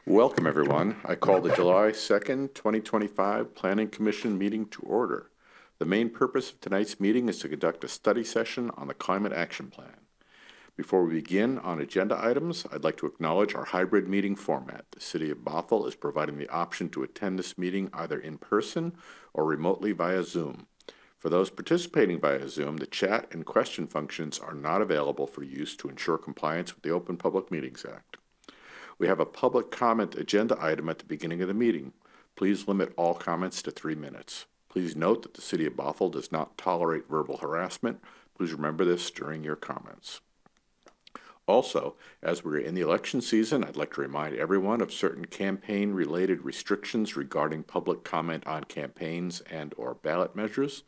Welcome, everyone. I call the July 2nd, 2025 Planning Commission meeting to order. The main purpose of tonight's meeting is to conduct a study session on the Climate Action Plan. Before we begin on agenda items, I'd like to acknowledge our hybrid meeting format. The City of Bothell is providing the option to attend this meeting either in person or remotely via Zoom. For those participating via Zoom, the chat and question functions are not available for use to ensure compliance with the Open Public Meetings Act. We have a public comment agenda item at the beginning of the meeting. Please limit all comments to 3 minutes. Please note that the City of Bothell does not tolerate verbal harassment. Please remember this during your comments. Also, as we're in the election season, I'd like to remind everyone of certain campaign-related restrictions regarding public comment on campaigns and/or ballot measures.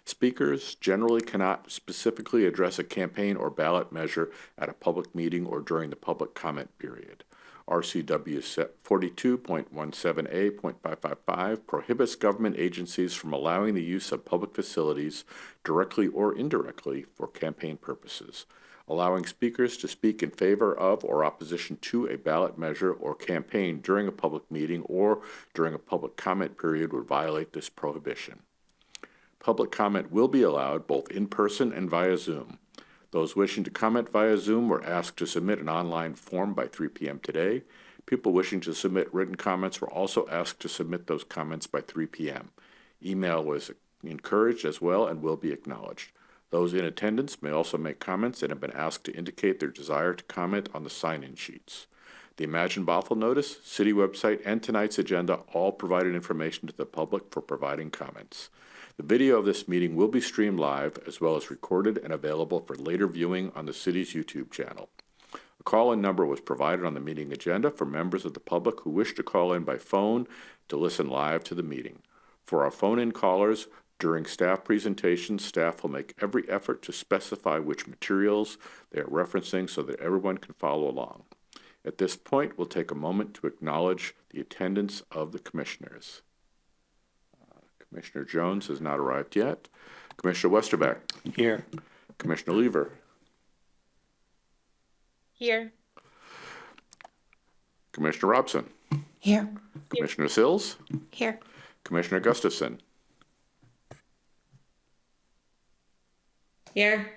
Speakers generally cannot specifically address a campaign or ballot measure at a public meeting or during the public comment period. RCW 42.17a.555 prohibits government agencies from allowing the use of public facilities directly or indirectly for campaign purposes. Allowing speakers to speak in favor of or opposition to a ballot measure or campaign during a public meeting or during a public comment period would violate this prohibition. Public comment will be allowed both in person and via Zoom. Those wishing to comment via Zoom were asked to submit an online form by 3 p.m. today. People wishing to submit written comments were also asked to submit those comments by 3 p.m. Email was encouraged as well and will be acknowledged. Those in attendance may also make comments and have been asked to indicate their desire to comment on the sign-in sheets. The Imagine Bothell notice, city website, and tonight's agenda all provided information to the public for providing comments. The video of this meeting will be streamed live as well as recorded and available for later viewing on the city's YouTube channel. A call-in number was provided on the meeting agenda for members of the public who wish to call in by phone to listen live to the meeting. For our phone-in callers, during staff presentations, staff will make every effort to specify which materials they are referencing so that everyone can follow along. At this point, we'll take a moment to acknowledge the attendance of the commissioners. Commissioner Jones has not arrived yet. Commissioner Westerbeck. Here. Commissioner Lever. Here. Commissioner Robson. Here. Commissioner Sills. Here. Commissioner Gustafson. Here.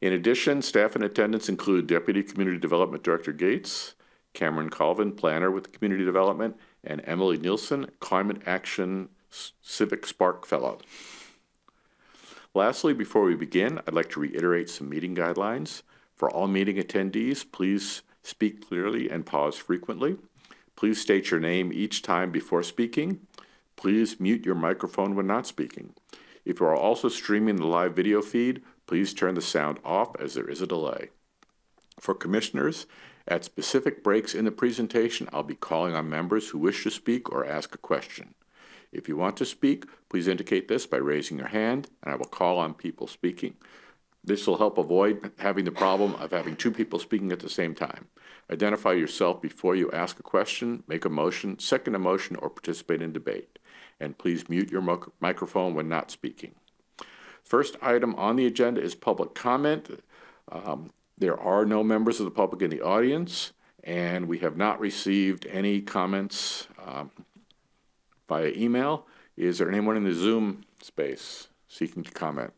In addition, staff in attendance include Deputy Community Development Director Gates, Cameron Colvin, Planner with Community Development, and Emily Nielsen, Climate Action Civic Spark Fellow. Lastly, before we begin, I'd like to reiterate some meeting guidelines. For all meeting attendees, please speak clearly and pause frequently. Please state your name each time before speaking. Please mute your microphone when not speaking. If you are also streaming the live video feed, please turn the sound off as there is a delay. For commissioners, at specific breaks in the presentation, I'll be calling on members who wish to speak or ask a question. If you want to speak, please indicate this by raising your hand, and I will call on people speaking. This will help avoid having the problem of having 2 people speaking at the same time. Identify yourself before you ask a question, make a motion, second a motion, or participate in debate. And please mute your microphone when not speaking. First item on the agenda is public comment. There are no members of the public in the audience, and we have not received any comments via email. Is there anyone in the Zoom space seeking to comment?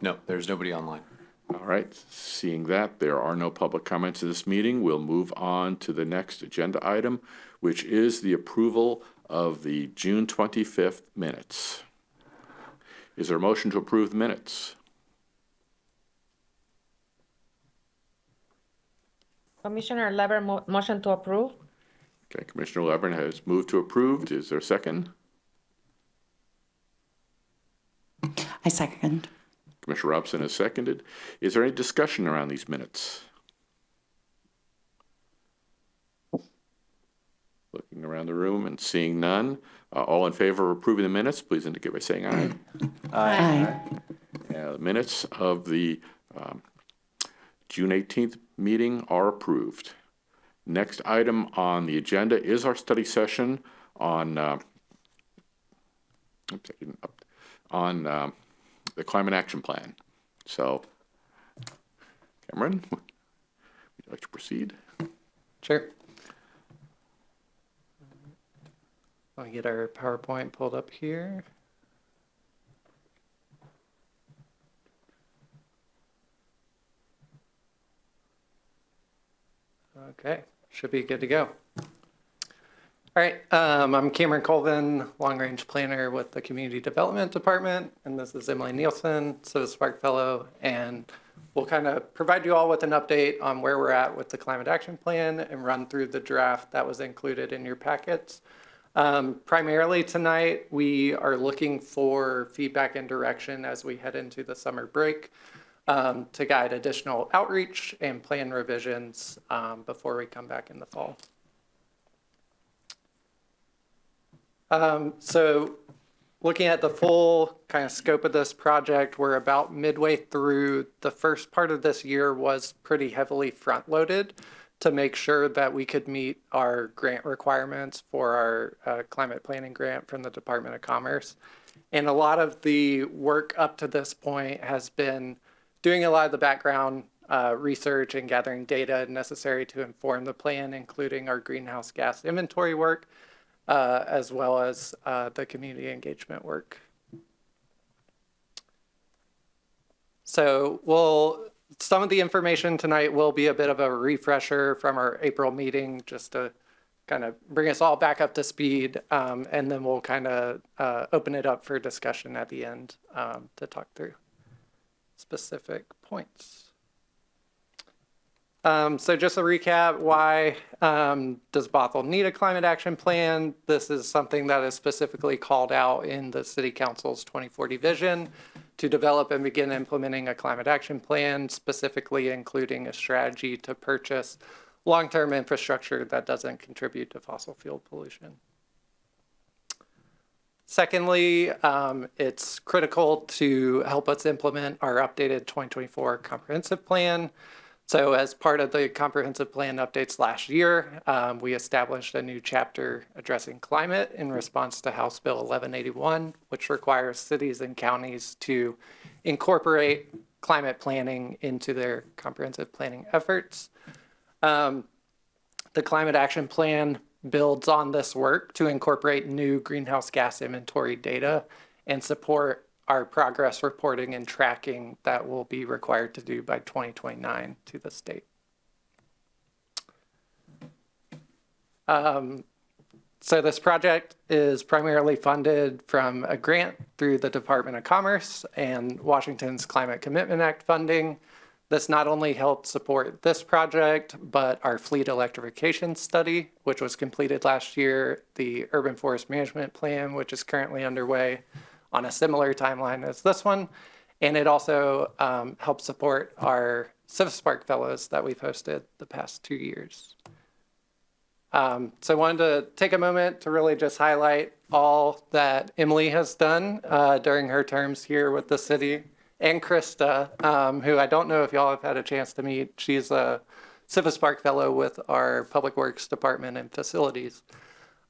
No, there's nobody online. All right, seeing that there are no public comments in this meeting, we'll move on to the next agenda item, which is the approval of the June 25th minutes. Is there a motion to approve the minutes? Commissioner Lever, motion to approve. Okay, Commissioner Levern has moved to approve. Is there a second? I second. Commissioner Robson has seconded. Is there any discussion around these minutes? Looking around the room and seeing none. All in favor of approving the minutes, please indicate by saying aye. Aye. The minutes of the June 18th meeting are approved. Next item on the agenda is our study session on the Climate Action Plan. So, Cameron? you like to proceed? Sure. Let me get our PowerPoint pulled up here. Okay, should be good to go. All right, I'm Cameron Colvin, long-range planner with the Community Development Department, and this is Emily Nielsen, Civic Spark Fellow, and we'll kind of provide you all with an update on where we're at with the Climate Action Plan and run through the draft that was included in your packets. Primarily tonight, we are looking for feedback and direction as we head into the summer break to guide additional outreach and plan revisions before we come back in the fall. So looking at the full kind of scope of this project, we're about midway through. The first part of this year was pretty heavily front-loaded to make sure that we could meet our grant requirements for our climate planning grant from the Department of Commerce. And a lot of the work up to this point has been doing a lot of the background research and gathering data necessary to inform the plan, including our greenhouse gas inventory work, as well as the community engagement work. So some of the information tonight will be a bit of a refresher from our April meeting, just to kind of bring us all back up to speed, and then we'll kind of open it up for discussion at the end to talk through specific points. So just a recap, why does Bothell need a climate action plan? This is something that is specifically called out in the City Council's 2040 vision to develop and begin implementing a climate action plan, specifically including a strategy to purchase long-term infrastructure that doesn't contribute to fossil fuel pollution. Secondly, it's critical to help us implement our updated 2024 comprehensive plan. So as part of the comprehensive plan updates last year, we established a new chapter addressing climate in response to House Bill 1181, which requires cities and counties to incorporate climate planning into their comprehensive planning efforts. The Climate Action Plan builds on this work to incorporate new greenhouse gas inventory data and support our progress reporting and tracking that will be required to do by 2029 to the state. So this project is primarily funded from a grant through the Department of Commerce and Washington's Climate Commitment Act funding. This not only helped support this project, but our fleet electrification study, which was completed last year, the Urban Forest Management Plan, which is currently underway on a similar timeline as this one. And it also helps support our Civic Spark Fellows that we've hosted the past 2 years. So I wanted to take a moment to really just highlight all that Emily has done during her terms here with the city, and Krista, who I don't know if y'all have had a chance to meet. She's a Civic Spark Fellow with our Public Works Department and Facilities.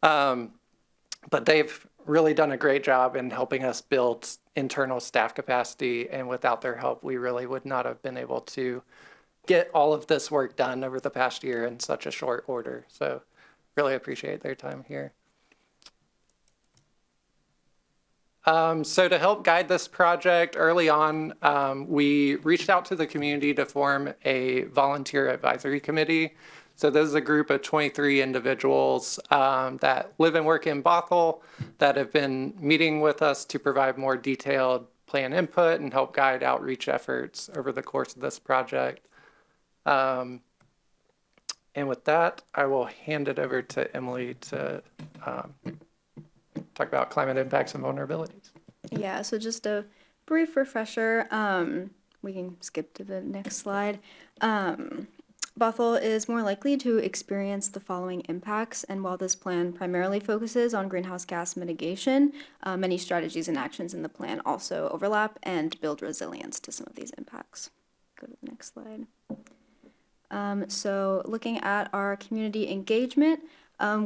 But they've really done a great job in helping us build internal staff capacity, and without their help, we really would not have been able to get all of this work done over the past year in such a short order. So really appreciate their time here. So to help guide this project early on, we reached out to the community to form a volunteer advisory committee. So this is a group of 23 individuals that live and work in Bothell that have been meeting with us to provide more detailed plan input and help guide outreach efforts over the course of this project. And with that, I will hand it over to Emily to talk about climate impacts and vulnerabilities. Yeah, so just a brief refresher. We can skip to the next slide. Bothell is more likely to experience the following impacts, and while this plan primarily focuses on greenhouse gas mitigation, many strategies and actions in the plan also overlap and build resilience to some of these impacts. Go to the next slide. So looking at our community engagement,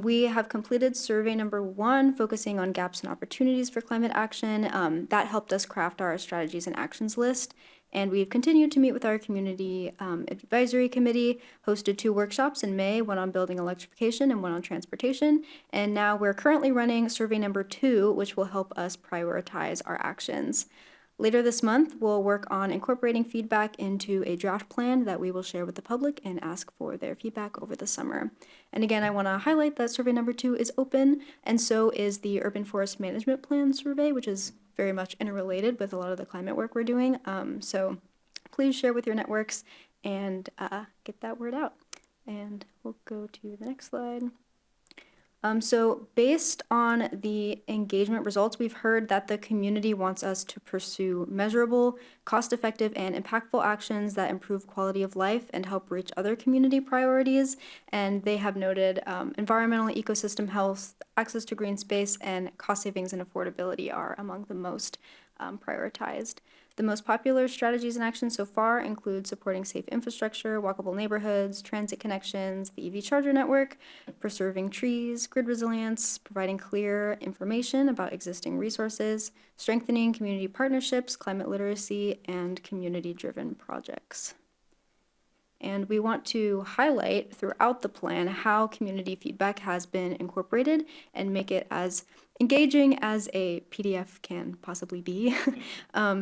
we have completed survey number 1, focusing on gaps and opportunities for climate action. That helped us craft our strategies and actions list. And we've continued to meet with our community advisory committee, hosted 2 workshops in May, one on building electrification and one on transportation. And now we're currently running survey number 2, which will help us prioritize our actions. Later this month, we'll work on incorporating feedback into a draft plan that we will share with the public and ask for their feedback over the summer. And again, I want to highlight that survey number 2 is open, and so is the Urban Forest Management Plan survey, which is very much interrelated with a lot of the climate work we're doing. So please share with your networks and get that word out. And we'll go to the next slide. So based on the engagement results, we've heard that the community wants us to pursue measurable, cost-effective, and impactful actions that improve quality of life and help reach other community priorities. And they have noted environmental and ecosystem health, access to green space, and cost savings and affordability are among the most prioritized. The most popular strategies and actions so far include supporting safe infrastructure, walkable neighborhoods, transit connections, the EV charger network, preserving trees, grid resilience, providing clear information about existing resources, strengthening community partnerships, climate literacy, and community-driven projects. And we want to highlight throughout the plan how community feedback has been incorporated and make it as engaging as a PDF can possibly be.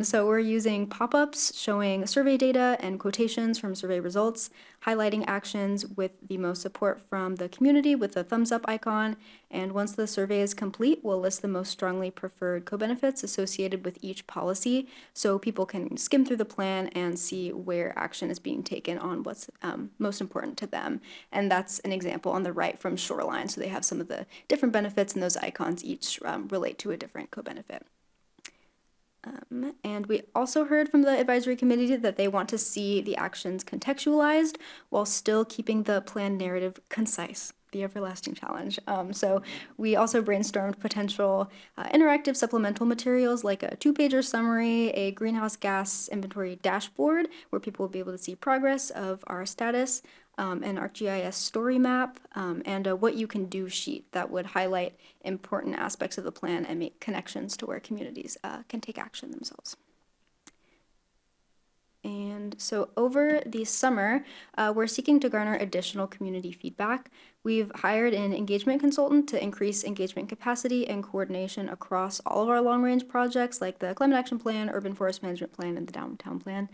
So we're using pop-ups showing survey data and quotations from survey results, highlighting actions with the most support from the community with the thumbs up icon. And once the survey is complete, we'll list the most strongly preferred co-benefits associated with each policy so people can skim through the plan and see where action is being taken on what's most important to them. And that's an example on the right from Shoreline. So they have some of the different benefits, and those icons each relate to a different co-benefit. And we also heard from the advisory committee that they want to see the actions contextualized while still keeping the plan narrative concise, the everlasting challenge. So we also brainstormed potential interactive supplemental materials like a 2-pager summary, a greenhouse gas inventory dashboard where people will be able to see progress of our status, an ArcGIS story map, and a what you can do sheet that would highlight important aspects of the plan and make connections to where communities can take action themselves. And so over the summer, we're seeking to garner additional community feedback. We've hired an engagement consultant to increase engagement capacity and coordination across all of our long-range projects like the Climate Action Plan, Urban Forest Management Plan, and the Downtown Plan.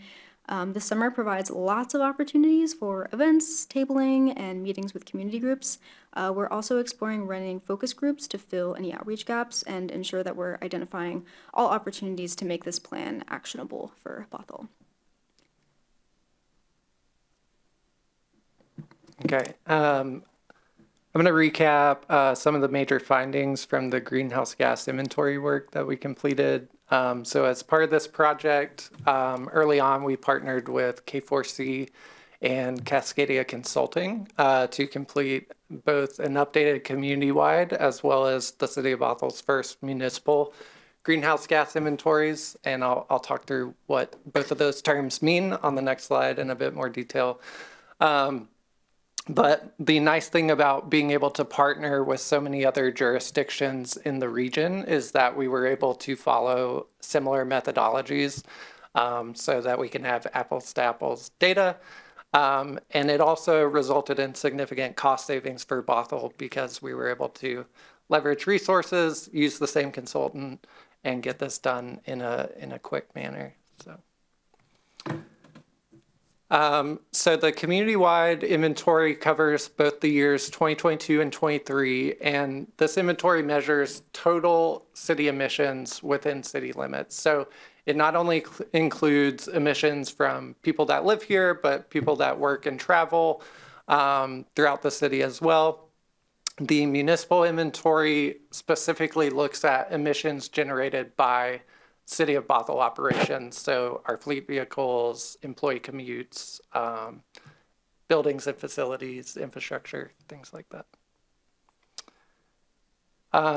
The summer provides lots of opportunities for events, tabling, and meetings with community groups. We're also exploring running focus groups to fill any outreach gaps and ensure that we're identifying all opportunities to make this plan actionable for Bothell. Okay. I'm going to recap some of the major findings from the greenhouse gas inventory work that we completed. So as part of this project, early on, we partnered with K4C and Cascadia Consulting to complete both an updated community-wide as well as the City of Bothell's first municipal greenhouse gas inventories. And I'll talk through what both of those terms mean on the next slide in a bit more detail. But the nice thing about being able to partner with so many other jurisdictions in the region is that we were able to follow similar methodologies so that we can have apples to apples data. And it also resulted in significant cost savings for Bothell because we were able to leverage resources, use the same consultant, and get this done in a quick manner. So the community-wide inventory covers both the years 2022 and 23, and this inventory measures total city emissions within city limits. So it not only includes emissions from people that live here, but people that work and travel throughout the city as well. The municipal inventory specifically looks at emissions generated by City of Bothell operations, so our fleet vehicles, employee commutes, buildings and facilities, infrastructure, things like that.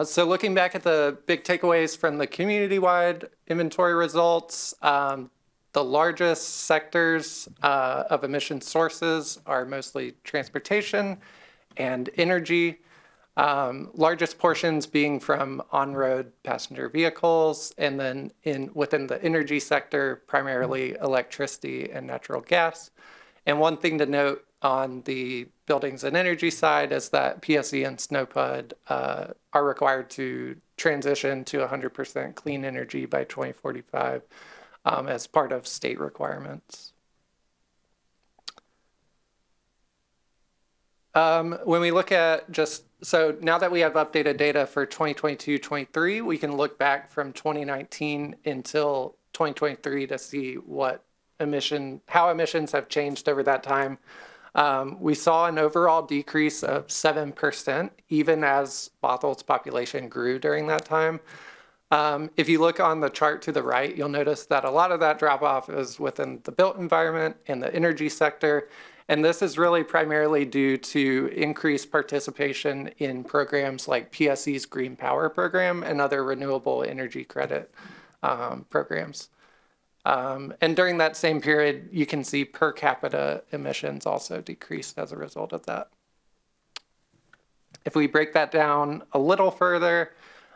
So looking back at the big takeaways from the community-wide inventory results, the largest sectors of emission sources are mostly transportation and energy. Largest portions being from on-road passenger vehicles, and then within the energy sector, primarily electricity and natural gas. And one thing to note on the buildings and energy side is that PSE and SNOPUD are required to transition to 100% clean energy by 2045 as part of state requirements. When we look at so now that we have updated data for 2022-23, we can look back from 2019 until 2023 to see how emissions have changed over that time. We saw an overall decrease of 7%, even as Bothell's population grew during that time. If you look on the chart to the right, you'll notice that a lot of that drop off is within the built environment and the energy sector. And this is really primarily due to increased participation in programs like PSE's Green Power Program and other renewable energy credit programs. And during that same period, you can see per capita emissions also decreased as a result of that. If we break that down a little further,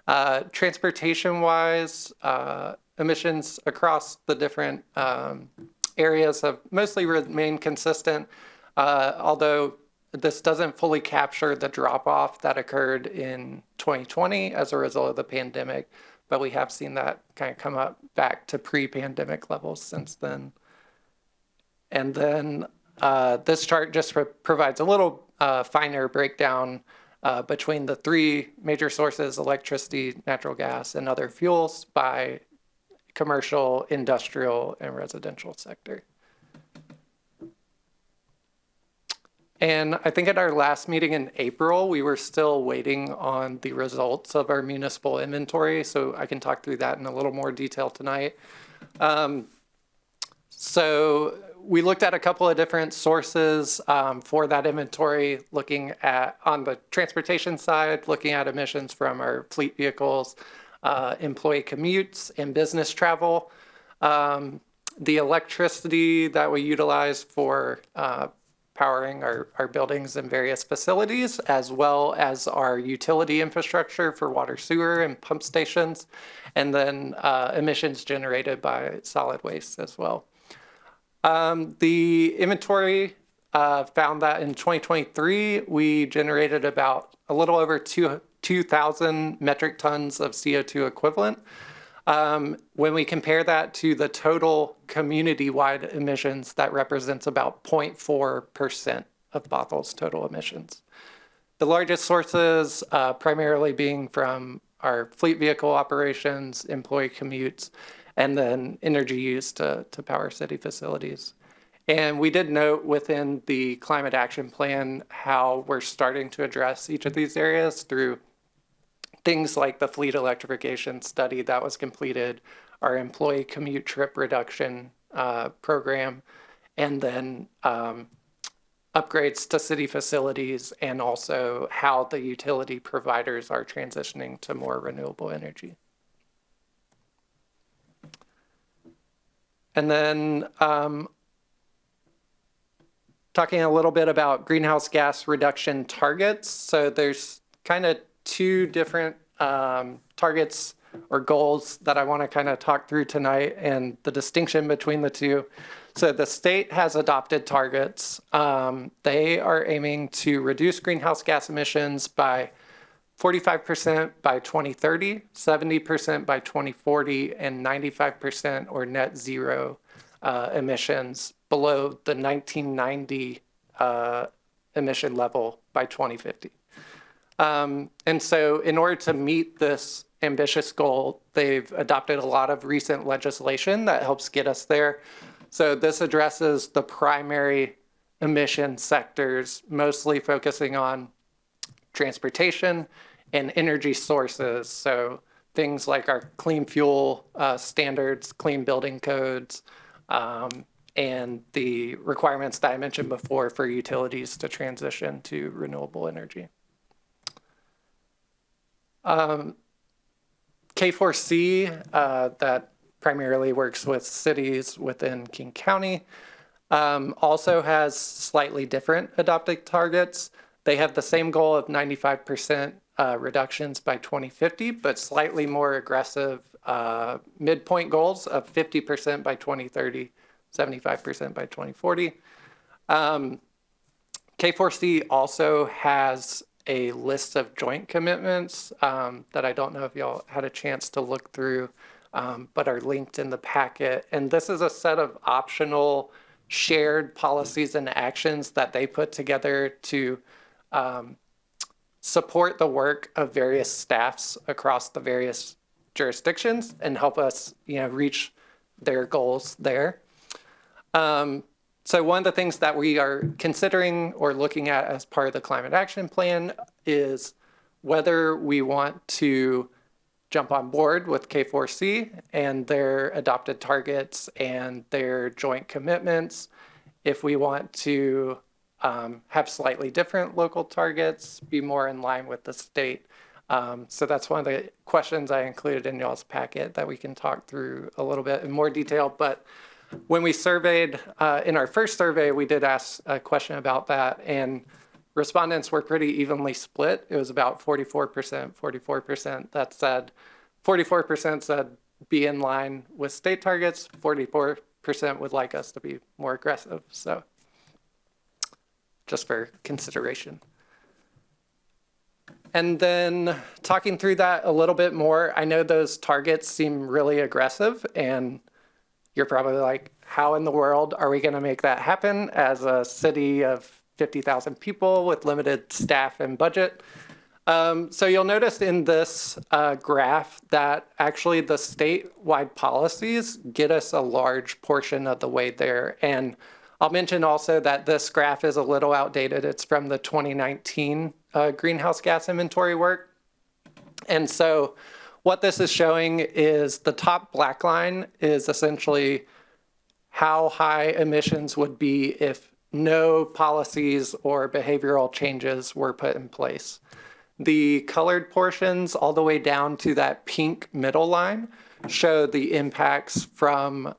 transportation-wise, emissions across the different areas have mostly remained consistent, although this doesn't fully capture the drop-off that occurred in 2020 as a result of the pandemic, but we have seen that kind of come up back to pre-pandemic levels since then. And then this chart just provides a little finer breakdown between the three major sources: electricity, natural gas, and other fuels by commercial, industrial, and residential sector. And I think at our last meeting in April, we were still waiting on the results of our municipal inventory, so I can talk through that in a little more detail tonight. So we looked at a couple of different sources for that inventory, looking at, on the transportation side, looking at emissions from our fleet vehicles, employee commutes, and business travel. The electricity that we utilize for powering our buildings and various facilities, as well as our utility infrastructure for water, sewer, and pump stations, and then emissions generated by solid waste as well. The inventory found that in 2023, we generated about a little over 2,000 metric tons of CO2 equivalent. When we compare that to the total community-wide emissions, that represents about 0.4% of Bothell's total emissions. The largest sources primarily being from our fleet vehicle operations, employee commutes, and then energy used to power city facilities. And we did note within the Climate Action Plan how we're starting to address each of these areas through things like the fleet electrification study that was completed, our employee commute trip reduction program, and then upgrades to city facilities, and also how the utility providers are transitioning to more renewable energy. And then talking a little bit about greenhouse gas reduction targets. So there's kind of two different targets or goals that I want to kind of talk through tonight, and the distinction between the two. So the state has adopted targets. They are aiming to reduce greenhouse gas emissions by 45% by 2030, 70% by 2040, and 95% or net zero emissions below the 1990 emission level by 2050. And so in order to meet this ambitious goal, they've adopted a lot of recent legislation that helps get us there. So this addresses the primary emission sectors, mostly focusing on transportation and energy sources. So things like our clean fuel standards, clean building codes, and the requirements that I mentioned before for utilities to transition to renewable energy. K4C, that primarily works with cities within King County, also has slightly different adopted targets. They have the same goal of 95% reductions by 2050, but slightly more aggressive midpoint goals of 50% by 2030, 75% by 2040. K4C also has a list of joint commitments that I don't know if y'all had a chance to look through, but are linked in the packet. And this is a set of optional shared policies and actions that they put together to support the work of various staffs across the various jurisdictions and help us, reach their goals there. So one of the things that we are considering or looking at as part of the climate action plan is whether we want to jump on board with K4C and their adopted targets and their joint commitments, if we want to have slightly different local targets, be more in line with the state. So that's one of the questions I included in y'all's packet that we can talk through a little bit in more detail. But when we surveyed, in our first survey, we did ask a question about that, and respondents were pretty evenly split. It was about 44%, 44% that said, 44% said be in line with state targets, 44% would like us to be more aggressive. So just for consideration. And then talking through that a little bit more, I know those targets seem really aggressive, and you're probably like, how in the world are we going to make that happen as a city of 50,000 people with limited staff and budget? So you'll notice in this graph that actually the statewide policies get us a large portion of the way there. And I'll mention also that this graph is a little outdated. It's from the 2019 greenhouse gas inventory work. And so what this is showing is the top black line is essentially how high emissions would be if no policies or behavioral changes were put in place. The colored portions all the way down to that pink middle line show the impacts from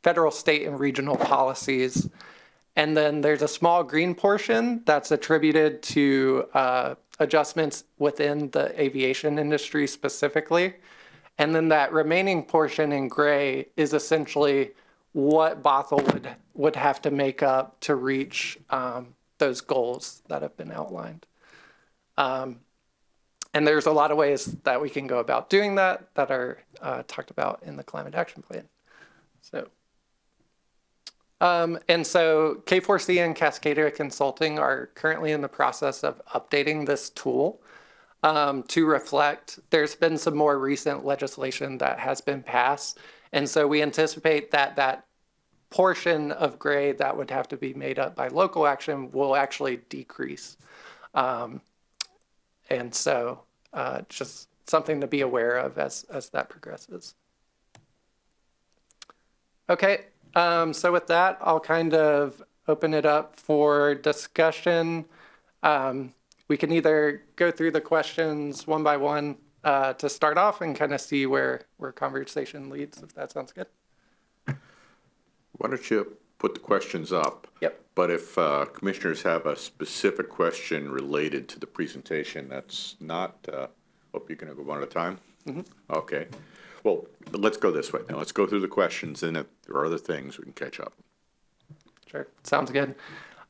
federal, state, and regional policies. And then there's a small green portion that's attributed to adjustments within the aviation industry specifically. And then that remaining portion in gray is essentially what Bothell would have to make up to reach those goals that have been outlined. And there's a lot of ways that we can go about doing that are talked about in the climate action plan. So. And so K4C and Cascadia Consulting are currently in the process of updating this tool to reflect. There's been some more recent legislation that has been passed. And so we anticipate that that portion of gray that would have to be made up by local action will actually decrease. And so just something to be aware of as that progresses. Okay. So with that, I'll kind of open it up for discussion. We can either go through the questions one by one to start off and kind of see where conversation leads, if that sounds good. Why don't you put the questions up? Yep. But if commissioners have a specific question related to the presentation, that's not, hope you're going to go one at a time? Mm-hmm. Okay. Well, let's go this way. Now let's go through the questions, and if there are other things, we can catch up. Sure, sounds good.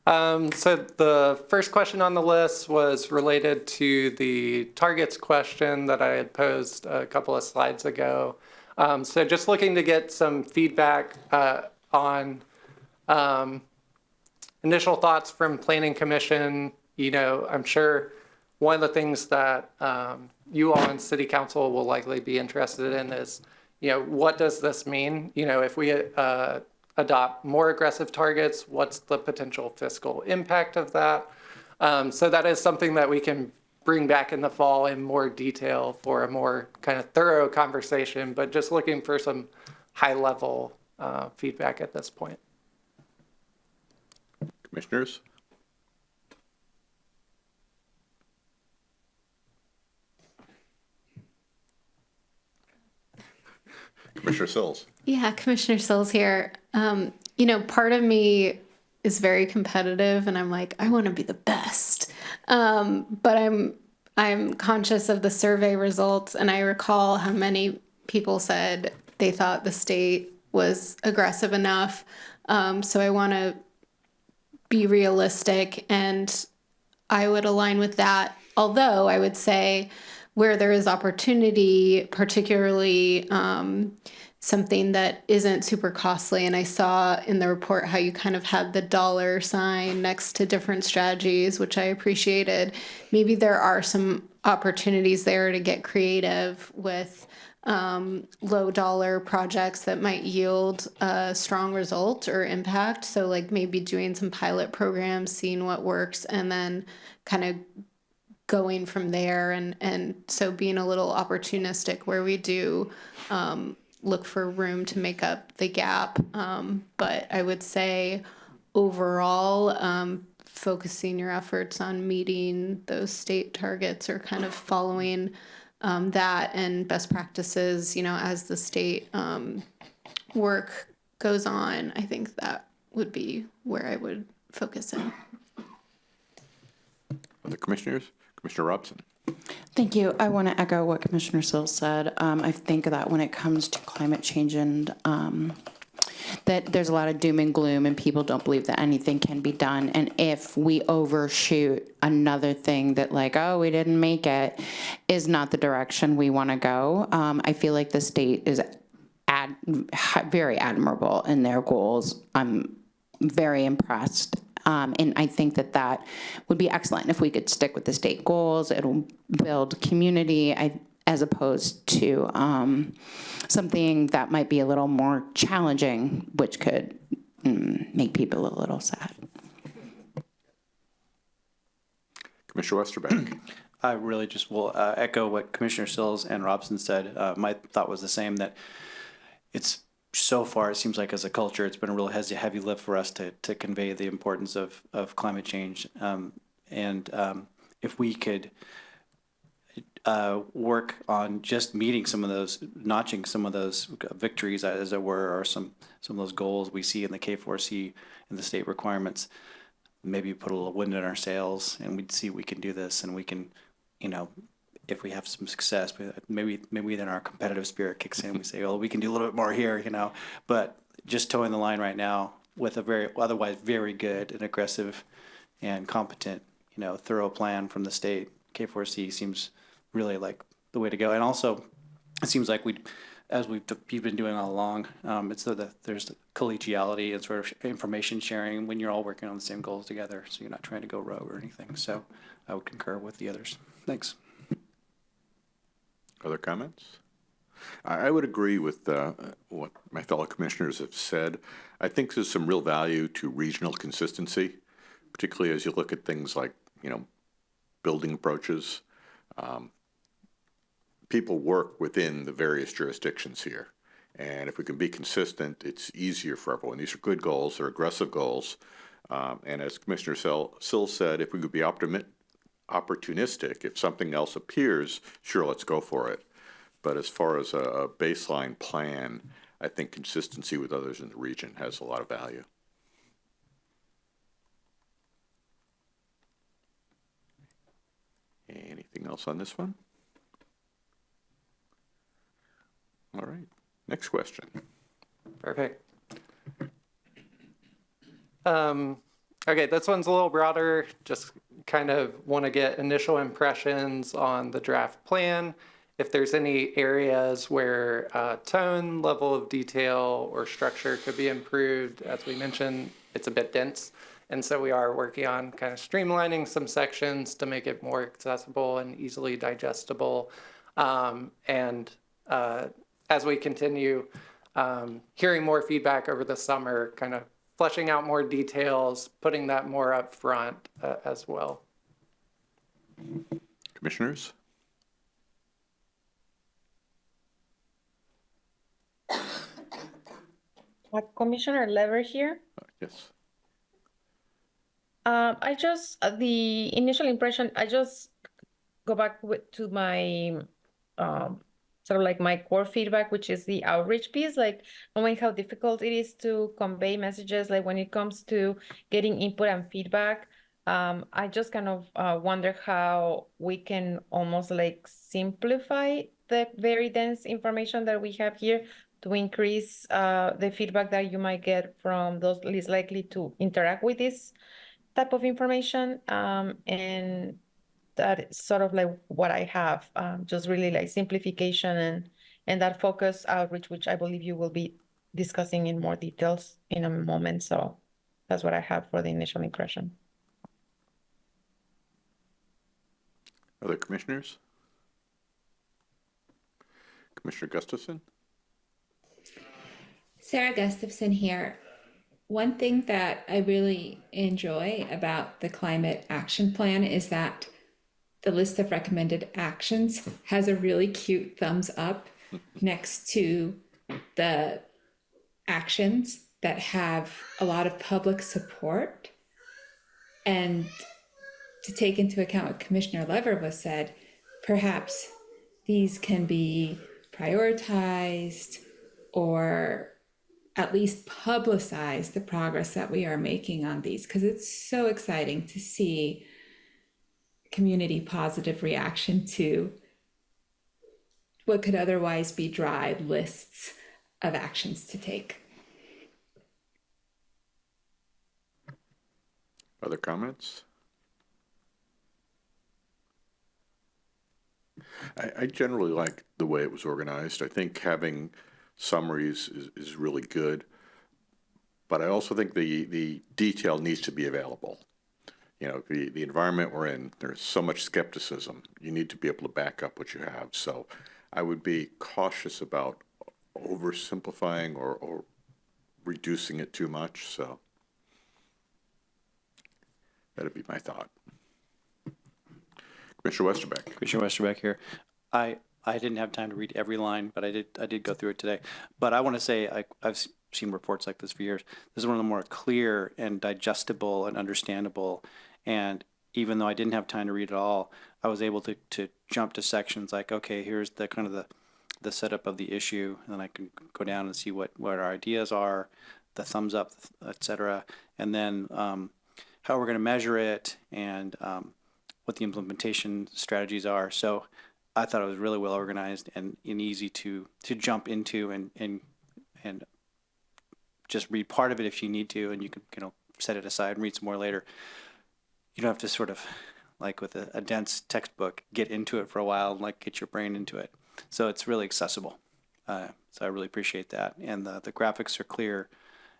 So the first question on the list was related to the targets question that I had posed a couple of slides ago. So just looking to get some feedback on initial thoughts from Planning Commission. I'm sure one of the things that you all in City Council will likely be interested in is, what does this mean? If we adopt more aggressive targets, what's the potential fiscal impact of that? So that is something that we can bring back in the fall in more detail for a more kind of thorough conversation, but just looking for some high level feedback at this point. Commissioners? Commissioner Sills. Yeah, Commissioner Sills here. Part of me is very competitive, and I'm like, I want to be the best. But I'm conscious of the survey results, and I recall how many people said they thought the state was aggressive enough. So I want to be realistic, and I would align with that. Although I would say where there is opportunity, particularly something that isn't super costly. And I saw in the report how you kind of had the dollar sign next to different strategies, which I appreciated. Maybe there are some opportunities there to get creative with low dollar projects that might yield a strong result or impact. So like maybe doing some pilot programs, seeing what works, and then kind of going from there. And so being a little opportunistic where we do look for room to make up the gap. But I would say overall, focusing your efforts on meeting those state targets or kind of following that and best practices, as the state work goes on. I think that would be where I would focus in. Other commissioners? Commissioner Robson. Thank you. I want to echo what Commissioner Sills said. I think that when it comes to climate change and that there's a lot of doom and gloom and people don't believe that anything can be done. And if we overshoot, another thing that like, oh, we didn't make it is not the direction we want to go. I feel like the state is very admirable in their goals. I'm very impressed. And I think that that would be excellent if we could stick with the state goals. It'll build community as opposed to something that might be a little more challenging, which could make people a little sad. Commissioner Westerbeck. I really just will echo what Commissioner Sills and Robson said. My thought was the same, that it's so far, it seems like as a culture, it's been a real heavy lift for us to convey the importance of climate change. If we could work on just meeting some of those, notching some of those victories, as it were, or some of those goals we see in the K4C and the state requirements, maybe put a little wind in our sails, and we'd see we can do this, and we can, if we have some success, maybe then our competitive spirit kicks in. We say, oh, we can do a little bit more here, But just towing the line right now with a otherwise very good and aggressive and competent, thorough plan from the state, K4C seems really like the way to go. And also, it seems like as we've been doing all along, it's there's the collegiality and sort of information sharing when you're all working on the same goals together. So you're not trying to go rogue or anything. So I would concur with the others. Thanks. Other comments? I would agree with what my fellow commissioners have said. I think there's some real value to regional consistency, particularly as you look at things like, building approaches. People work within the various jurisdictions here. And if we can be consistent, it's easier for everyone. These are good goals, they're aggressive goals. And as Commissioner Sills said, if we could be opportunistic, if something else appears, sure, let's go for it. But as far as a baseline plan, I think consistency with others in the region has a lot of value. Anything else on this one? All right, next question. Perfect. Okay, this one's a little broader, just kind of want to get initial impressions on the draft plan. If there's any areas where tone, level of detail, or structure could be improved. As we mentioned, it's a bit dense. And so we are working on kind of streamlining some sections to make it more accessible and easily digestible. As we continue hearing more feedback over the summer, kind of fleshing out more details, putting that more up front as well. Commissioners? Commissioner Lever here. Yes. The initial impression, I just go back to my sort of like my core feedback, which is the outreach piece, like knowing how difficult it is to convey messages, like when it comes to getting input and feedback. I just kind of wonder how we can almost like simplify the very dense information that we have here to increase the feedback that you might get from those least likely to interact with this type of information. And that is sort of like what I have, just really like simplification and that focus outreach, which I believe you will be discussing in more details in a moment. So that's what I have for the initial impression. Other commissioners? Commissioner Gustafson? Sarah Gustafson here. One thing that I really enjoy about the climate action plan is that the list of recommended actions has a really cute thumbs up next to the actions that have a lot of public support. And to take into account what Commissioner Lever was said, perhaps these can be prioritized or at least publicize the progress that we are making on these, because it's so exciting to see community positive reaction to what could otherwise be dry lists of actions to take. Other comments? I generally like the way it was organized. I think having summaries is really good, but I also think the detail needs to be available. You know, the environment we're in, there's so much skepticism. You need to be able to back up what you have. So I would be cautious about oversimplifying or reducing it too much. So that'd be my thought. Commissioner Westerbeck. Commissioner Westerbeck here. I didn't have time to read every line, but I did go through it today. But I want to say I've seen reports like this for years. This is one of the more clear and digestible and understandable. And even though I didn't have time to read it all, I was able to jump to sections like, okay, here's the kind of the setup of the issue, and then I can go down and see what our ideas are, the thumbs up, etc., and then how we're going to measure it and what the implementation strategies are. So I thought it was really well organized and easy to jump into and just read part of it if you need to, and you can set it aside and read some more later. You don't have to sort of, like with a dense textbook, get into it for a while and like get your brain into it. So it's really accessible. So I really appreciate that. And the graphics are clear,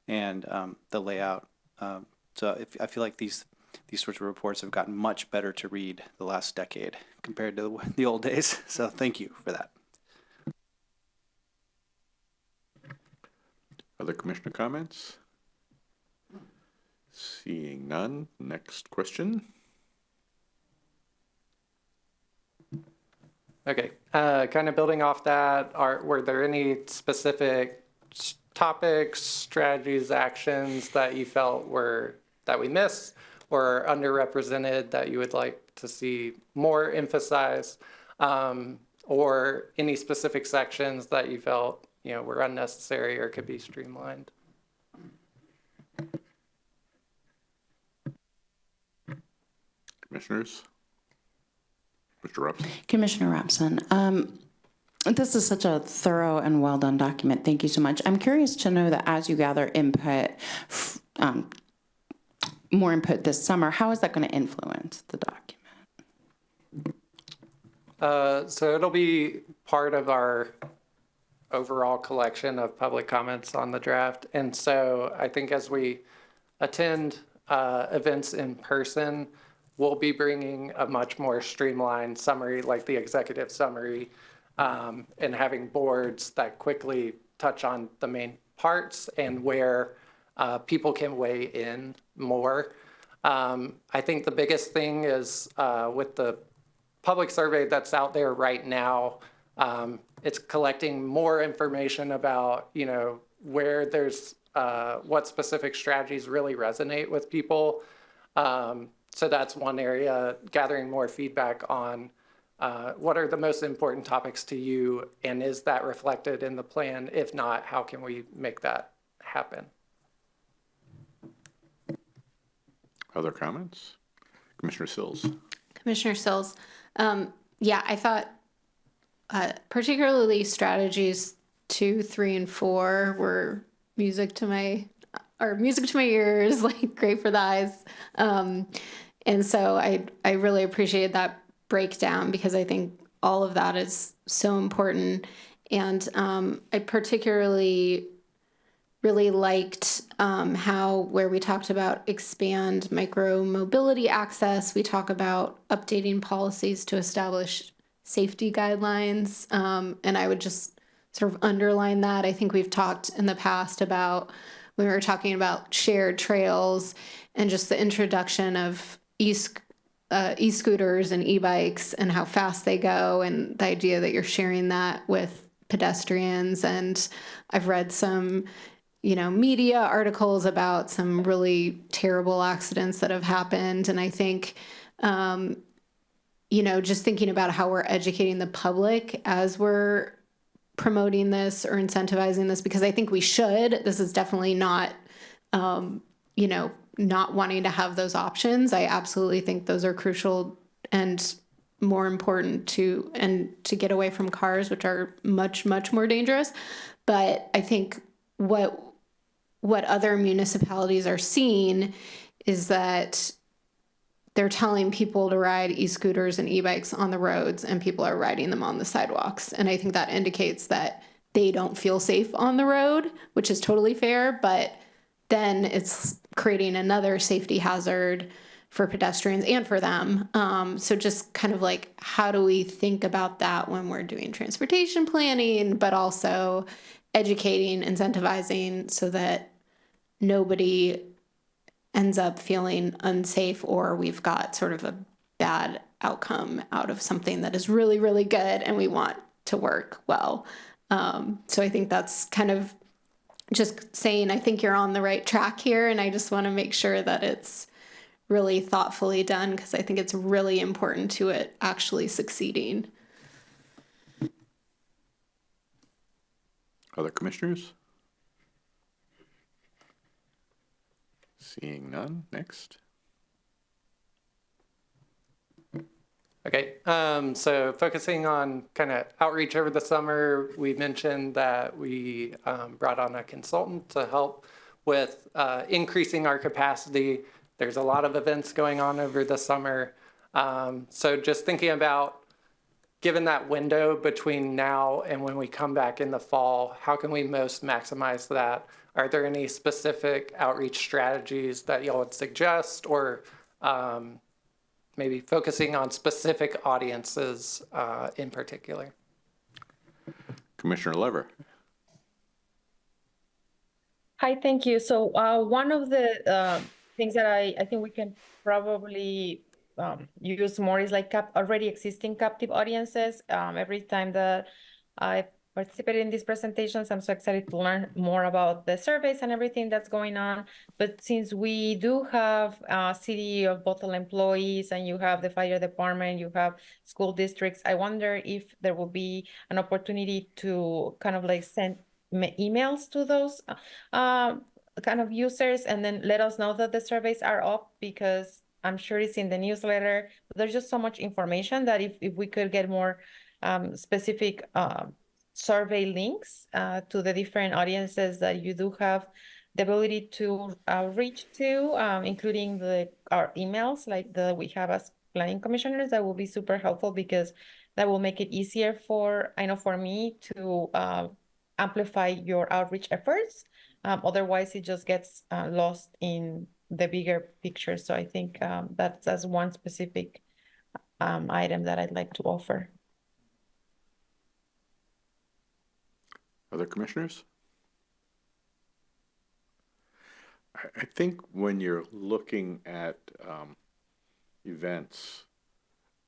and the layout. So I feel like these sorts of reports have gotten much better to read the last decade compared to the old days. So thank you for that. Other commissioner comments? Seeing none, next question. Okay, kind of building off that, were there any specific topics, strategies, actions that you felt that we missed or underrepresented that you would like to see more emphasized, or any specific sections that you felt were unnecessary or could be streamlined? Commissioners? Mr. Robson? Commissioner Robson, this is such a thorough and well-done document. Thank you so much. I'm curious to know that as you gather input, more input this summer, how is that going to influence the document? So it'll be part of our overall collection of public comments on the draft. And so I think as we attend events in person, we'll be bringing a much more streamlined summary, like the executive summary, and having boards that quickly touch on the main parts and where people can weigh in more. I think the biggest thing is with the public survey that's out there right now, it's collecting more information about, where there's what specific strategies really resonate with people. So that's one area, gathering more feedback on what are the most important topics to you, and is that reflected in the plan? If not, how can we make that happen? Other comments? Commissioner Sills. Commissioner Sills, yeah, I thought particularly strategies 2, 3, and 4 were music to my ears, like great for the eyes. And so I really appreciated that breakdown because I think all of that is so important. And I particularly really liked where we talked about expand micro mobility access. We talk about updating policies to establish safety guidelines. And I would just sort of underline that. I think we've talked in the past about when we were talking about shared trails and just the introduction of e-scooters and e-bikes and how fast they go, and the idea that you're sharing that with pedestrians. And I've read some media articles about some really terrible accidents that have happened. And I think, just thinking about how we're educating the public as we're promoting this or incentivizing this, because I think we should. This is definitely not, not wanting to have those options. I absolutely think those are crucial and more important to get away from cars, which are much, much more dangerous. But I think what other municipalities are seeing is that they're telling people to ride e-scooters and e-bikes on the roads, and people are riding them on the sidewalks. And I think that indicates that they don't feel safe on the road, which is totally fair, but then it's creating another safety hazard for pedestrians and for them. So just kind of like, how do we think about that when we're doing transportation planning, but also educating, incentivizing so that nobody ends up feeling unsafe, or we've got sort of a bad outcome out of something that is really, really good and we want to work well. So I think that's kind of just saying, I think you're on the right track here, and I just want to make sure that it's really thoughtfully done, because I think it's really important to it actually succeeding. Other commissioners? Seeing none, next. Okay, so focusing on kind of outreach over the summer, we mentioned that we brought on a consultant to help with increasing our capacity. There's a lot of events going on over the summer. So just thinking about, given that window between now and when we come back in the fall, how can we most maximize that? Are there any specific outreach strategies that y'all would suggest, or maybe focusing on specific audiences in particular? Commissioner Lever. Hi, thank you. So one of the things that I think we can probably use more is like already existing captive audiences. Every time that I participate in these presentations, I'm so excited to learn more about the surveys and everything that's going on. But since we do have City of Bothell employees, and you have the fire department, you have school districts, I wonder if there will be an opportunity to kind of like send emails to those kind of users, and then let us know that the surveys are up, because I'm sure it's in the newsletter. There's just so much information that if we could get more specific survey links to the different audiences that you do have the ability to reach to, including our emails like we have as planning commissioners, that will be super helpful, because that will make it easier for me to amplify your outreach efforts. Otherwise, it just gets lost in the bigger picture. So I think that's one specific item that I'd like to offer. Other commissioners? I think when you're looking at events,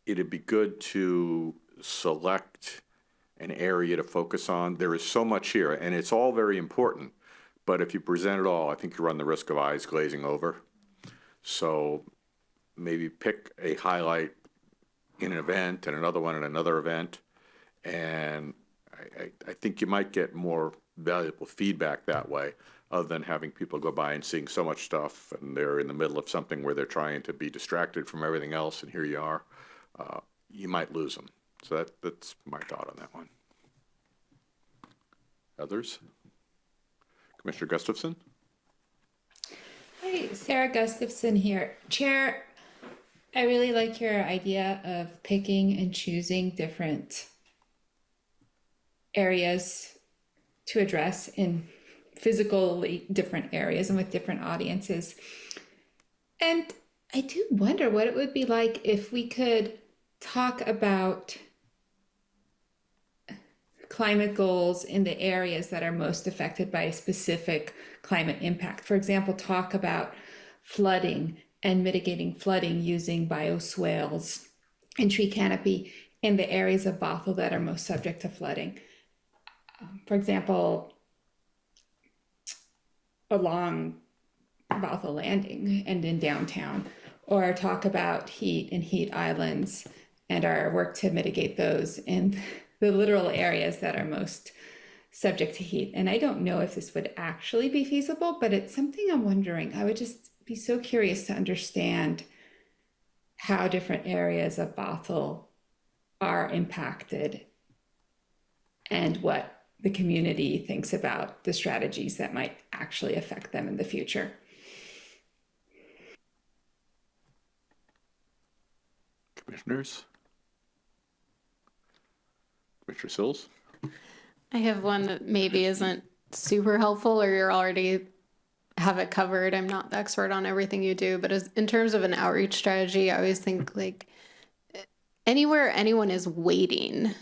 it'd be good to select an area to focus on. There is so much here, and it's all very important. But if you present it all, I think you run the risk of eyes glazing over. So maybe pick a highlight in an event and another one in another event. And I think you might get more valuable feedback that way, other than having people go by and seeing so much stuff and they're in the middle of something where they're trying to be distracted from everything else, and here you are. You might lose them. So that's my thought on that one. Others? Commissioner Gustafson? Hi, Sarah Gustafson here. Chair, I really like your idea of picking and choosing different areas to address in physically different areas and with different audiences. And I do wonder what it would be like if we could talk about climate goals in the areas that are most affected by a specific climate impact. For example, talk about flooding and mitigating flooding using bioswales and tree canopy in the areas of Bothell that are most subject to flooding. For example, along Bothell Landing and in downtown, or talk about heat and heat islands and our work to mitigate those in the literal areas that are most subject to heat. And I don't know if this would actually be feasible, but it's something I'm wondering. I would just be so curious to understand how different areas of Bothell are impacted and what the community thinks about the strategies that might actually affect them in the future. Commissioners? Commissioner Sills? I have one that maybe isn't super helpful or you're already have it covered. I'm not the expert on everything you do, but as in terms of an outreach strategy, I always think like anywhere anyone is waiting,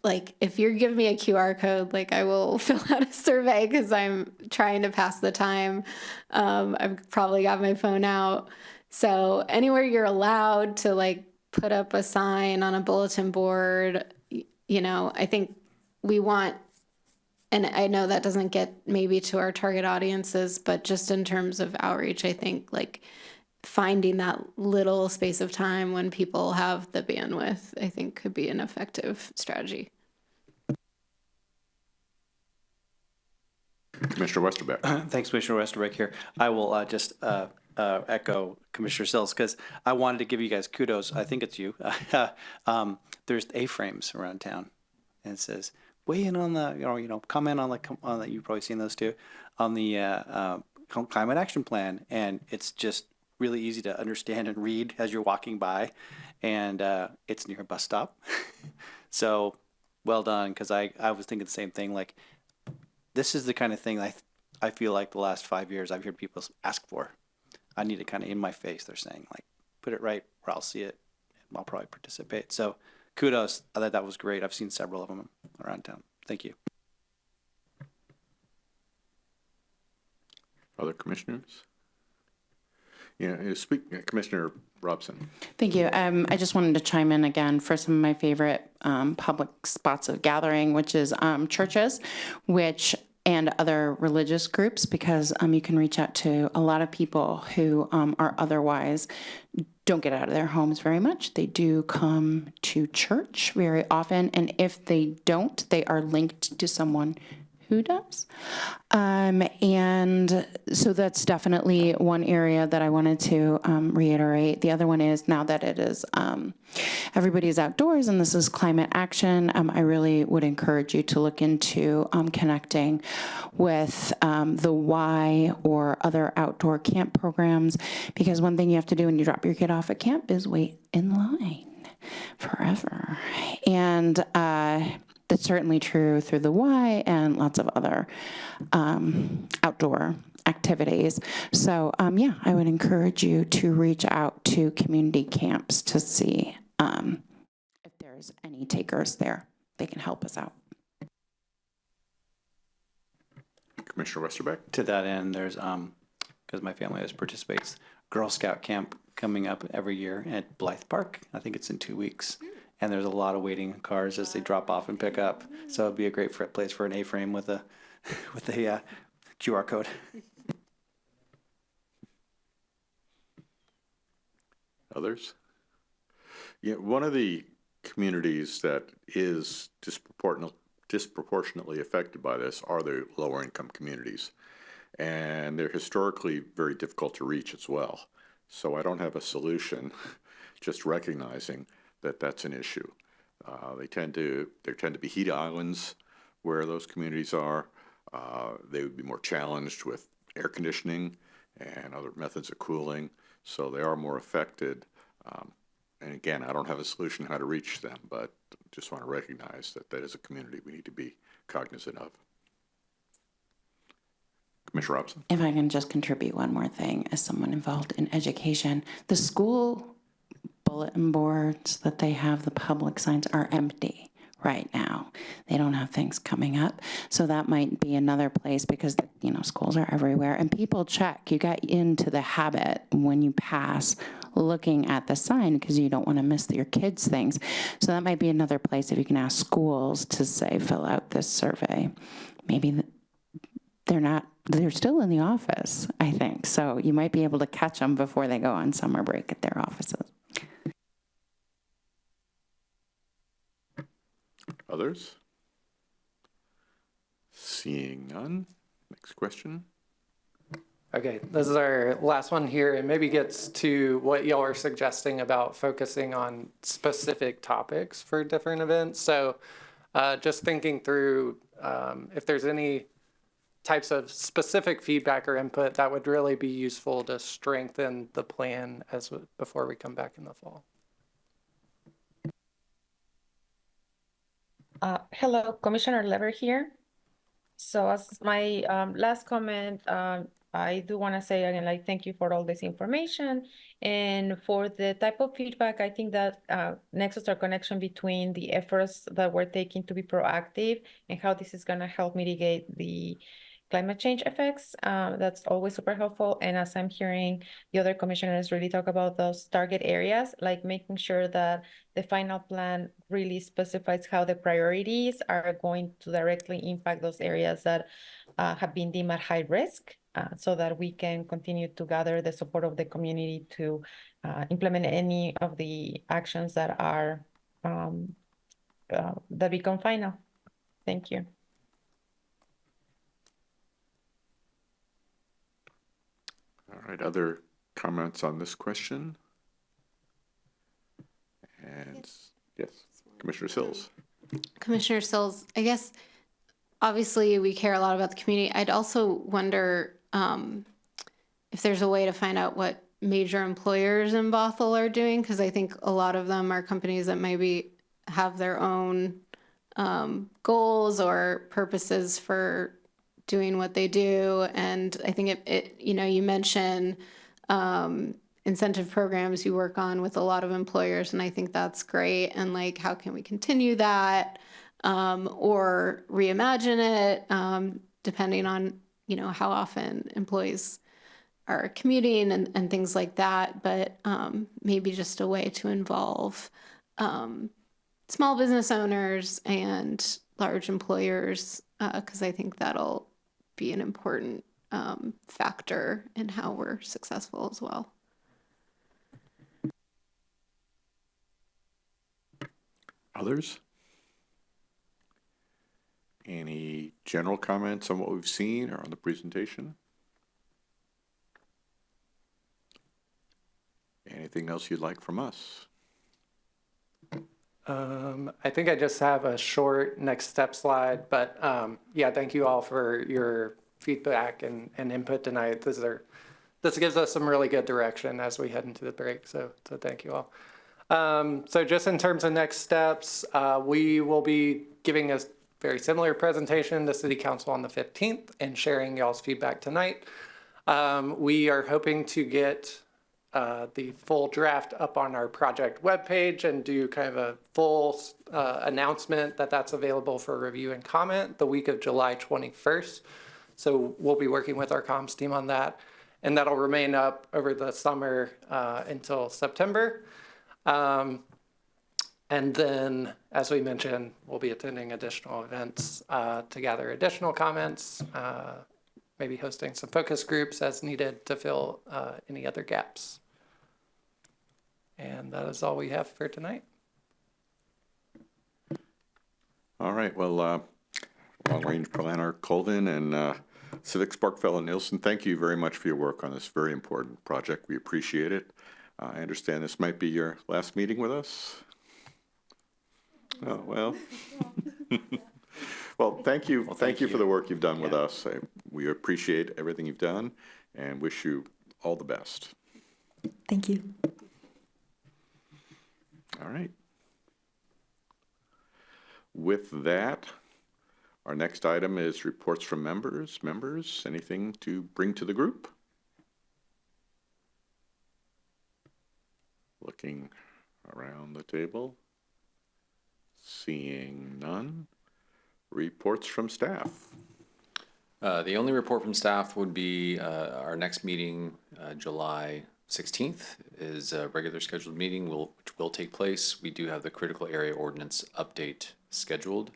like if you're giving me a QR code, like I will fill out a survey because I'm trying to pass the time. I've probably got my phone out. So anywhere you're allowed to like put up a sign on a bulletin board, you know, I think we want, and I know that doesn't get maybe to our target audiences, but just in terms of outreach, I think like finding that little space of time when people have the bandwidth, I think could be an effective strategy. Commissioner Westerbeck? Thanks, Commissioner Westerbeck here. I will just echo Commissioner Sills because I wanted to give you guys kudos. I think it's you. There's A-frames around town, and it says weigh in on the comment on the you've probably seen those too, on the climate action plan, and it's just really easy to understand and read as you're walking by, and it's near a bus stop. So well done, because I was thinking the same thing. Like this is the kind of thing I feel like the last 5 years I've heard people ask for. I need it kind of in my face. They're saying like, put it right where I'll see it, and I'll probably participate. So kudos. I thought that was great. I've seen several of them around town. Thank you. Other commissioners? Yeah, Commissioner Robson. Thank you. I just wanted to chime in again for some of my favorite public spots of gathering, which is churches, and other religious groups, because you can reach out to a lot of people who are otherwise don't get out of their homes very much. They do come to church very often, and if they don't, they are linked to someone who does. And so that's definitely one area that I wanted to reiterate. The other one is, now that it is everybody's outdoors and this is climate action, I really would encourage you to look into connecting with the Y or other outdoor camp programs, because one thing you have to do when you drop your kid off at camp is wait in line forever. And that's certainly true through the Y and lots of other outdoor activities. So yeah, I would encourage you to reach out to community camps to see if there's any takers there. They can help us out. Commissioner Westerbeck? To that end, there's because my family always participates, Girl Scout camp coming up every year at Blythe Park. I think it's in 2 weeks. And there's a lot of waiting cars as they drop off and pick up. So it'd be a great place for an A-frame with a QR code. Others? Yeah, one of the communities that is disproportionately affected by this are the lower income communities. And they're historically very difficult to reach as well. So I don't have a solution, just recognizing that that's an issue. There tend to be heat islands where those communities are. They would be more challenged with air conditioning and other methods of cooling, so they are more affected. And again, I don't have a solution how to reach them, but just want to recognize that that is a community we need to be cognizant of. Commissioner Robson? If I can just contribute one more thing, as someone involved in education, the school bulletin boards that they have, the public signs, are empty right now. They don't have things coming up. So that might be another place, because, you know, schools are everywhere and people check. You get into the habit when you pass looking at the sign because you don't want to miss your kids' things. So that might be another place if you can ask schools to say, fill out this survey. Maybe they're still in the office, I think. So you might be able to catch them before they go on summer break at their offices. Others? Seeing none. Next question. Okay, this is our last one here, and maybe gets to what y'all are suggesting about focusing on specific topics for different events. So just thinking through if there's any types of specific feedback or input that would really be useful to strengthen the plan before we come back in the fall. Hello, Commissioner Lever here. So as my last comment, I do want to say again, like, thank you for all this information. And for the type of feedback, I think that nexus or connection between the efforts that we're taking to be proactive and how this is going to help mitigate the climate change effects, that's always super helpful. And as I'm hearing the other commissioners really talk about those target areas, like making sure that the final plan really specifies how the priorities are going to directly impact those areas that have been deemed at high risk, so that we can continue to gather the support of the community to implement any of the actions that are that become final. Thank you. All right, other comments on this question? And yes, Commissioner Sills. Commissioner Sills, I guess, obviously we care a lot about the community. I'd also wonder if there's a way to find out what major employers in Bothell are doing, because I think a lot of them are companies that maybe have their own goals or purposes for doing what they do. And I think you know, you mentioned incentive programs you work on with a lot of employers, and I think that's great. And like, how can we continue that or reimagine it, depending on, you know, how often employees are commuting and things like that. But maybe just a way to involve small business owners and large employers, because I think that'll be an important factor in how we're successful as well. Others? Any general comments on what we've seen or on the presentation? Anything else you'd like from us? I think I just have a short next step slide, but yeah, thank you all for your feedback and input tonight. This gives us some really good direction as we head into the break, so thank you all. So just in terms of next steps, we will be giving a very similar presentation to City Council on the 15th and sharing y'all's feedback tonight. We are hoping to get the full draft up on our project webpage and do kind of a full announcement that that's available for review and comment the week of July 21st. So we'll be working with our comms team on that, and that'll remain up over the summer until September. And then, as we mentioned, we'll be attending additional events to gather additional comments, maybe hosting some focus groups as needed to fill any other gaps. And that is all we have for tonight. All right, well, Long-Range Planner Colvin and Civic Spark Fellow Nielsen, thank you very much for your work on this very important project. We appreciate it. I understand this might be your last meeting with us. Oh, well. Well, thank you. Thank you for the work you've done with us. We appreciate everything you've done and wish you all the best. Thank you. All right. With that, our next item is reports from members. Members, anything to bring to the group? Looking around the table. Seeing none. Reports from staff. The only report from staff would be our next meeting, July 16th, is a regular scheduled meeting which will take place. We do have the critical area ordinance update scheduled.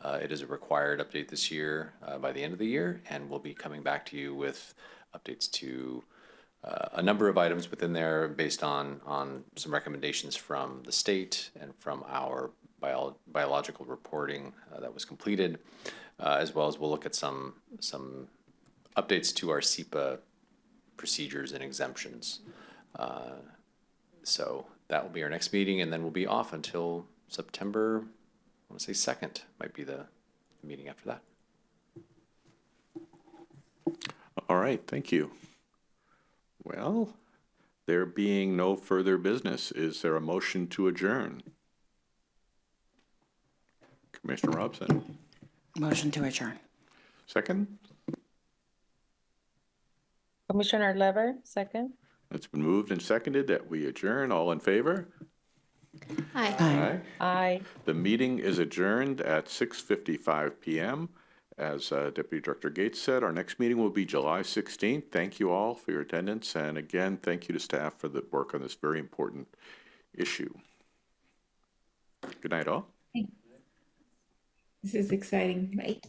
It is a required update this year by the end of the year, and we'll be coming back to you with updates to a number of items within there based on some recommendations from the state and from our biological reporting that was completed, as well as we'll look at some updates to our SEPA procedures and exemptions. So that will be our next meeting, and then we'll be off until September, I want to say 2nd, might be the meeting after that. All right, thank you. Well, there being no further business, is there a motion to adjourn? Commissioner Robson, Motion to adjourn. second? Commissioner Lever, second. It's been moved and seconded that we adjourn. All in favor? Hi. Aye. Aye. The meeting is adjourned at 6:55 p.m. As Deputy Director Gates said, our next meeting will be July 16th. Thank you all for your attendance. And again, thank you to staff for the work on this very important issue. Good night, all. This is exciting, right?